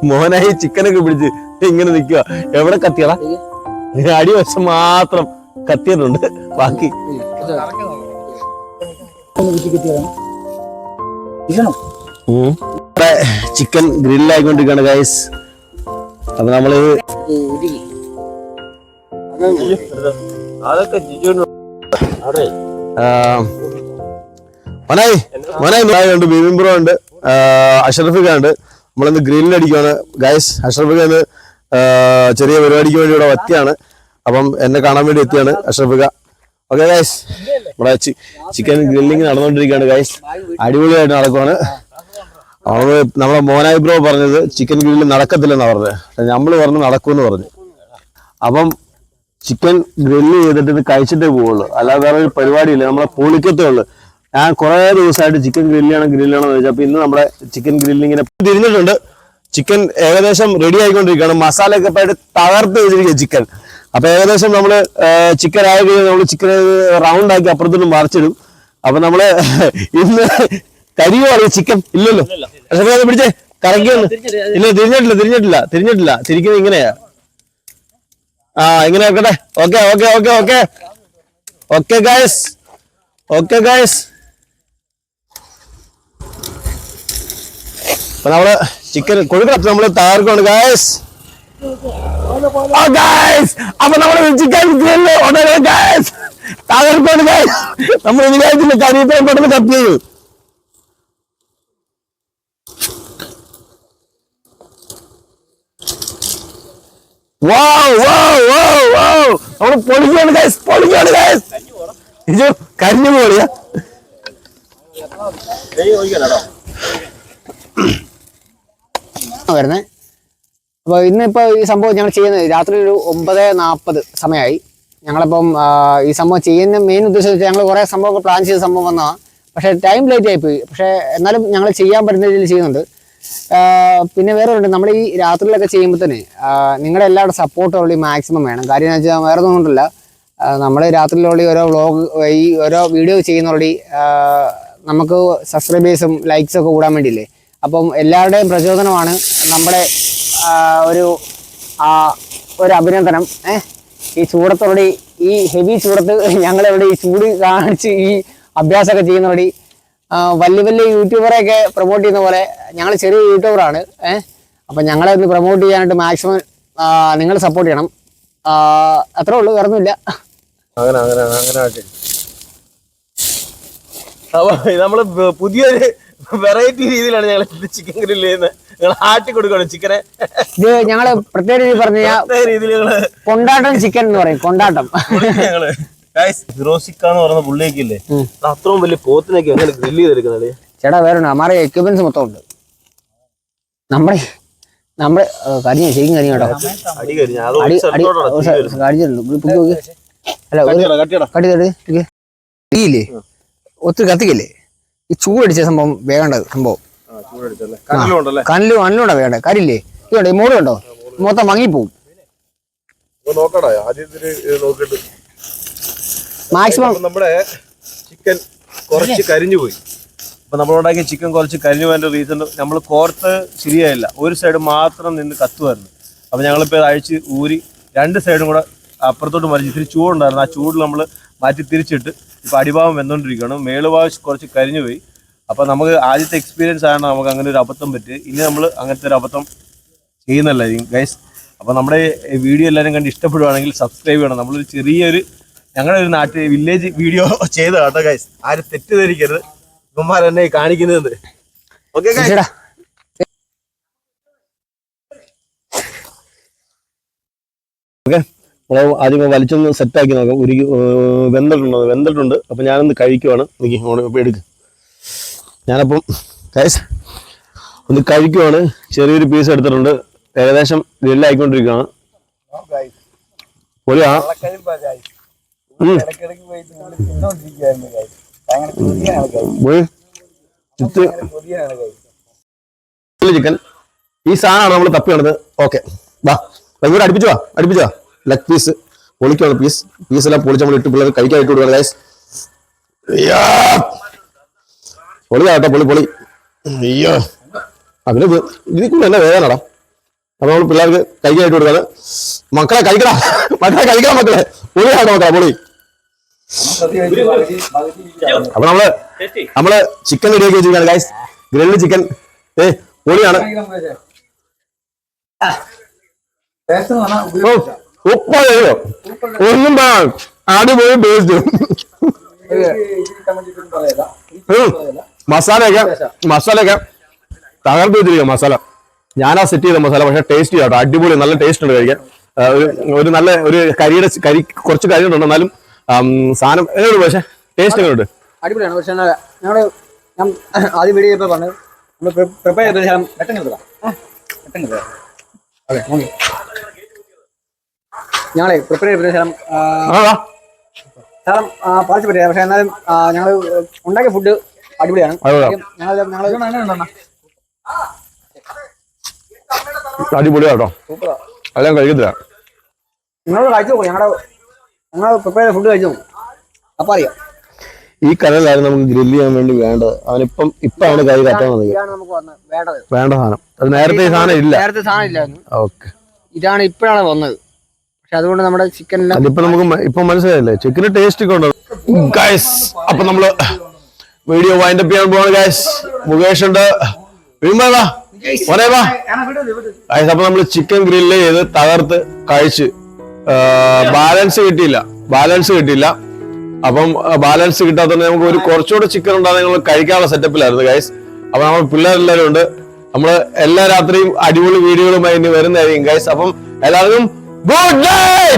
മോനായി ചിക്കനൊക്കെ പിടിച്ച് ഇങ്ങനെ നിക്കുക. എവിടെ കത്തിയടാ? അടിവശം മാത്രം കത്തിയിട്ടുണ്ട്, ബാക്കി ചിക്കൻ ഗ്രില്ലായിക്കൊണ്ടിരിക്കുകയാണ് ഗൈസ്. അപ്പൊ നമ്മള് ഉണ്ട്, ബീബിംബ്രോ ഉണ്ട്, അഷ്റഫിക്ക ഉണ്ട്. നമ്മളിന്ന് ഗ്രില്ലടിക്കുകയാണ് ഗൈസ്. അഷ്റഫിക്ക ചെറിയ പരിപാടിക്ക് വേണ്ടി ഇവിടെ എത്തിയാണ്. അപ്പം എന്നെ കാണാൻ വേണ്ടി എത്തിയാണ് അഷ്റഫിക്ക. ഓക്കെ ഗൈസ്, ഇവിടെ ചിക്കൻ ഗ്രില്ലിങ് നടന്നുകൊണ്ടിരിക്കുകയാണ് ഗൈസ്. അടിപൊളിയായിട്ട് നടക്കുവാണ്. നമ്മളെ മോനായി ബ്രോ പറഞ്ഞത് ചിക്കൻ ഗ്രില്ല് നടക്കത്തില്ലെന്നാ പറഞ്ഞത്. നമ്മള് പറഞ്ഞു നടക്കുമെന്ന് പറഞ്ഞു. അപ്പം ചിക്കൻ ഗ്രില്ല് ചെയ്തിട്ട് ഇത് കഴിച്ചിട്ടേ പോവുള്ളൂ, അല്ലാതെ വേറെ ഒരു പരിപാടിയില്ല. നമ്മളെ പൊളിക്കത്തേ ഉള്ളു. ഞാൻ കുറെ ദിവസമായിട്ട് ചിക്കൻ ഗ്രില്ലാണ് എന്ന് ചോദിച്ചു. അപ്പൊ ഇന്ന് നമ്മുടെ ചിക്കൻ ഗ്രില്ലിങ്ങിനെ തിരിഞ്ഞിട്ടുണ്ട്. ചിക്കൻ ഏകദേശം റെഡി ആയിക്കൊണ്ടിരിക്കുകയാണ്. മസാലയൊക്കെ ആയിട്ട് തകർത്ത് വെച്ചിരിക്കുക ചിക്കൻ. അപ്പൊ ഏകദേശം നമ്മള് ചിക്കൻ ആയി കഴിഞ്ഞാൽ നമ്മള് ചിക്കൻ റൗണ്ട് ആക്കി അപ്പുറത്തോട്ട് മറിച്ചിടും. അപ്പൊ നമ്മള് ഇന്ന് കരിയുവാണ് ചിക്കൻ. ഇല്ലല്ലോ പിടിച്ചേ, കറക്കിയൊന്ന്. ഇല്ല, തിരിഞ്ഞിട്ടില്ല. തിരിക്കുന്നത് ഇങ്ങനെയാ. ഇങ്ങനെ വെക്കട്ടെ. Okay guys. അപ്പൊ നമ്മള് ചിക്കൻ കൊടുക്കണം, നമ്മള് തകർക്കാണ് ഗൈസ്. അപ്പൊ നമ്മള് ചിക്കൻ ഗൈസ് തകർക്കാണ് ഗൈസ്. നമ്മൾ വിചാരിച്ചില്ല കരിയപ്പോ പെട്ടെന്ന് കട്ട് ചെയ്യും. നമ്മള് പൊളിക്കാണ് ഗൈസ്. ഇത് കരിഞ്ഞു പോളിയാ. വരുന്നേ. അപ്പോൾ ഇന്നിപ്പോൾ ഈ സംഭവം ഞങ്ങൾ ചെയ്യുന്നത് രാത്രി ഒരു 9:40 സമയമായി. ഞങ്ങളിപ്പം ഈ സംഭവം ചെയ്യുന്ന മെയിൻ ഉദ്ദേശം വെച്ചാൽ ഞങ്ങൾ കുറേ സംഭവങ്ങൾ പ്ലാൻ ചെയ്ത സംഭവം വന്നതാണ്. പക്ഷേ ടൈം ലേറ്റ് ആയിപ്പോയി. പക്ഷേ എന്നാലും ഞങ്ങൾ ചെയ്യാൻ പറ്റുന്ന രീതിയിൽ ചെയ്യുന്നുണ്ട്. പിന്നെ വേറെ ഉണ്ട്, നമ്മൾ ഈ രാത്രിയിലൊക്കെ ചെയ്യുമ്പോൾ തന്നെ നിങ്ങളുടെ എല്ലാവരുടെ സപ്പോർട്ട് ഓൾറെഡി മാക്സിമം വേണം. കാര്യം എന്ന് വെച്ചാൽ വേറെ ഒന്നും കൊണ്ടല്ല, നമ്മൾ രാത്രിയിലുള്ള ഓരോ വ്ളോഗ് ഈ ഓരോ വീഡിയോ ചെയ്യുന്ന ഓൾറെഡി നമുക്ക് സബ്സ്ക്രൈബേഴ്സും ലൈക്സും ഒക്കെ കൂടാൻ വേണ്ടിയില്ലേ. അപ്പം എല്ലാവരുടെയും പ്രചോദനമാണ് നമ്മുടെ ഒരു അഭിനന്ദനം. ഈ ചൂടത്തോടെ, ഈ ഹെവി ചൂടത്ത് ഞങ്ങളിവിടെ ഈ ചൂട് കാണിച്ച് ഈ അഭ്യാസമൊക്കെ ചെയ്യുന്നതോടെ വലിയ യൂട്യൂബറെയൊക്കെ പ്രൊമോട്ട് ചെയ്യുന്ന പോലെ ഞങ്ങൾ ചെറിയ യൂട്യൂബറാണ്. അപ്പം ഞങ്ങളെ ഒന്ന് പ്രൊമോട്ട് ചെയ്യാനായിട്ട് മാക്സിമം നിങ്ങൾ സപ്പോർട്ട് ചെയ്യണം. അത്രേ ഉള്ളൂ, വേറൊന്നുമില്ല. നമ്മള് പുതിയൊരു വെറൈറ്റി രീതിയിലാണ് ഞങ്ങൾ ചിക്കൻ ഗ്രില്ല് ചെയ്യുന്നത്. ഞങ്ങൾ ആട്ടി കൊടുക്കണം ചിക്കനെ. ഇത് ഞങ്ങള് പ്രത്യേക രീതി പറഞ്ഞ കൊണ്ടാട്ടം ചിക്കൻ എന്ന് പറയും. കൊണ്ടാട്ടം ഫിറോസിക്കാന്ന് പറയുന്ന പുള്ളിയൊക്കെ അത്രയും വലിയ പോത്തിനൊക്കെ അങ്ങനെ ഗ്രില്ല് ചെയ്തെടുക്കുന്നത്. ചേട്ടാ വേറെ നമ്മുടെ എക്യുപ്മെന്റ്സ് മൊത്തം ഉണ്ട്. നമ്മുടെ ശരിക്കും കരിഞ്ഞ കേട്ടോ. കടിച്ചില്ലേ ഒത്തിരി കത്തിക്കല്ലേ. ഈ ചൂടടിച്ച സംഭവം വേണ്ടത് സംഭവം കണ്ണിലൂടെ വേണ്ട കാര്യമില്ലേ. ഇതുണ്ടോ ഈ മോള് കണ്ടോ, മൊത്തം മങ്ങിപ്പോവും. മാക്സിമം നമ്മുടെ ചിക്കൻ കുറച്ച് കരിഞ്ഞു പോയി. അപ്പൊ നമ്മളുണ്ടാക്കിയ ചിക്കൻ കുറച്ച് കരിഞ്ഞു പോയതിന്റെ റീസൺ നമ്മൾ കോർത്ത് ശരിയായില്ല, ഒരു സൈഡ് മാത്രം നിന്ന് കത്തുമായിരുന്നു. അപ്പൊ ഞങ്ങളിപ്പോ അഴിച്ച് ഊരി രണ്ട് സൈഡും കൂടെ അപ്പുറത്തോട്ട് മറിച്ച് ഇത്തിരി ചൂടുണ്ടായിരുന്നു. ആ ചൂടിൽ നമ്മൾ മാറ്റി തിരിച്ചിട്ട് ഇപ്പൊ അടിഭാഗം വെന്തോണ്ടിരിക്കണം. മേളുഭാഗം കുറച്ച് കരിഞ്ഞു പോയി. അപ്പൊ നമുക്ക് ആദ്യത്തെ എക്സ്പീരിയൻസ് ആണ് നമുക്ക് അങ്ങനെ ഒരു അബദ്ധം പറ്റി. ഇനി നമ്മൾ അങ്ങനത്തെ ഒരു അബദ്ധം ചെയ്യുന്നല്ലായിരിക്കും ഗൈസ്. അപ്പൊ നമ്മുടെ വീഡിയോ എല്ലാവരും കണ്ട് ഇഷ്ടപ്പെടുവാണെങ്കിൽ സബ്സ്ക്രൈബ് ചെയ്യണം. നമ്മളൊരു ചെറിയൊരു ഞങ്ങളുടെ ഒരു നാട്ടിൽ വില്ലേജ് വീഡിയോ ചെയ്ത കേട്ടോ ഗൈസ്. ആരും തെറ്റിദ്ധരിക്കരുത്, ഇവന്മാരെന്നെ കാണിക്കുന്നത്. ഓക്കെ ഓക്കെ, ആദ്യം വലിച്ചൊന്ന് സെറ്റാക്കി നോക്കാം. വെന്തിട്ടുണ്ട്. അപ്പൊ ഞാനൊന്ന് കഴിക്കുവാണ്. എനിക്ക് എടുക്ക്. ഞാനപ്പം ഗൈസ് ഒന്ന് കഴിക്കുവാണ്. ചെറിയൊരു പീസ് എടുത്തിട്ടുണ്ട്. ഏകദേശം ഗ്രില്ലായിക്കൊണ്ടിരിക്കുകയാണ്. പൊളിയാ. ചിക്കൻ ഈ സാധനമാണ് നമ്മൾ തപ്പി നടന്നത്. ഓക്കെ, വാ ഇവിടെ അടുപ്പിച്ചു വാ. Leg piece പൊളിക്കാണ്. പീസെല്ലാം പൊളിച്ച് നമ്മൾ ഇട്ട് പിള്ളേർ കഴിക്കാനായിട്ട് കൊടുക്കണം ഗൈസ്. പൊളിയാട്ടോ, പൊളി. അയ്യോ, അതിന് ഇതിൽ കൂടെ എന്നാ വേദനടാ. അപ്പൊ നമ്മൾ പിള്ളേർക്ക് കഴിക്കാനായിട്ട് കൊടുക്കാണ്. മക്കളെ കഴിക്കണം, മക്കളെ പൊളിയാണോ മക്കളെ പൊളി. അപ്പൊ നമ്മള് ചിക്കൻ റെഡിയാക്കി വെച്ചിരിക്കുകയാണ് ഗൈസ്. ഗ്രിൽഡ് ചിക്കൻ പൊളിയാണ്. ഉപ്പോ ഒന്നും അടിപൊളി ടേസ്റ്റ്. മസാലയൊക്കെ തകർത്ത് വെച്ചിരിക്കുക. മസാല ഞാനാ സെറ്റ് ചെയ്ത മസാല, പക്ഷെ ടേസ്റ്റ് ചെയ്യാട്ടോ, അടിപൊളി, നല്ല ടേസ്റ്റ് ഉണ്ട് കഴിക്കാൻ. ഒരു നല്ല ഒരു കരി കുറച്ച് കരി ഉണ്ട്, എന്നാലും സാധനം എങ്ങനെയുണ്ട്? പക്ഷെ ടേസ്റ്റ് എങ്ങനെയുണ്ട്? അടിപൊളിയാണ്. പക്ഷെ ഞങ്ങള് ഞാൻ ആദ്യം വീഡിയോ ചെയ്തപ്പോൾ പറഞ്ഞു നമ്മൾ പ്രിപ്പയർ ചെയ്ത ശേഷം ഞങ്ങളെ പ്രിപ്പയർ ചെയ്ത ശേഷം ശകലം പാലിച്ച് പറ്റില്ല. പക്ഷെ എന്നാലും ഞങ്ങൾ ഉണ്ടാക്കിയ ഫുഡ് അടിപൊളിയാണ്. അടിപൊളിയാട്ടോ, എല്ലാം കഴിക്കത്തില്ല. നിങ്ങൾ കഴിച്ചു നോക്കും, ഞങ്ങൾ പ്രിപ്പയർ ചെയ്ത ഫുഡ് കഴിച്ചു നോക്കും, അപ്പൊ അറിയാം. ഈ കനലായിരുന്നു നമുക്ക് ഗ്രില്ല് ചെയ്യാൻ വേണ്ടി വേണ്ടത്. അവനിപ്പം ആണ് കൈ കത്താൻ വേണ്ട സാധനം. അത് നേരത്തെ ഈ സാധനം ഇല്ല, നേരത്തെ സാധനം ഇല്ലായിരുന്നു. ഓക്കെ, ഇതാണ് ഇപ്പോഴാണ് വന്നത്. പക്ഷെ അതുകൊണ്ട് നമ്മുടെ ചിക്കൻ അതിപ്പോ നമുക്ക് ഇപ്പൊ മനസ്സിലായില്ലേ, ചിക്കന് ടേസ്റ്റ് ഒക്കെ ഉണ്ട് ഗൈസ്. അപ്പൊ നമ്മള് വീഡിയോ വൈൻഡപ്പ് ചെയ്യാൻ പോവാണ് ഗൈസ്. മുകേഷ് ഉണ്ട്, ഗൈസ്. അപ്പൊ നമ്മള് ചിക്കൻ ഗ്രില്ല് ചെയ്ത് തകർത്ത് കഴിച്ച് ബാലൻസ് കിട്ടിയില്ല. അപ്പം ബാലൻസ് കിട്ടാത്തതുകൊണ്ട് നമുക്ക് ഒരു കുറച്ചുകൂടെ ചിക്കൻ ഉണ്ടാകുന്ന ഞങ്ങൾ കഴിക്കാനുള്ള സെറ്റപ്പിലായിരുന്നു ഗൈസ്. അപ്പൊ നമ്മൾ പിള്ളേരെല്ലാവരും ഉണ്ട്. നമ്മള് എല്ലാ രാത്രിയും അടിപൊളി വീഡിയോകളുമായി ഇനി വരുന്നതായിരിക്കും ഗൈസ്. അപ്പം എല്ലാവർക്കും ഗുഡ് നൈറ്റ്.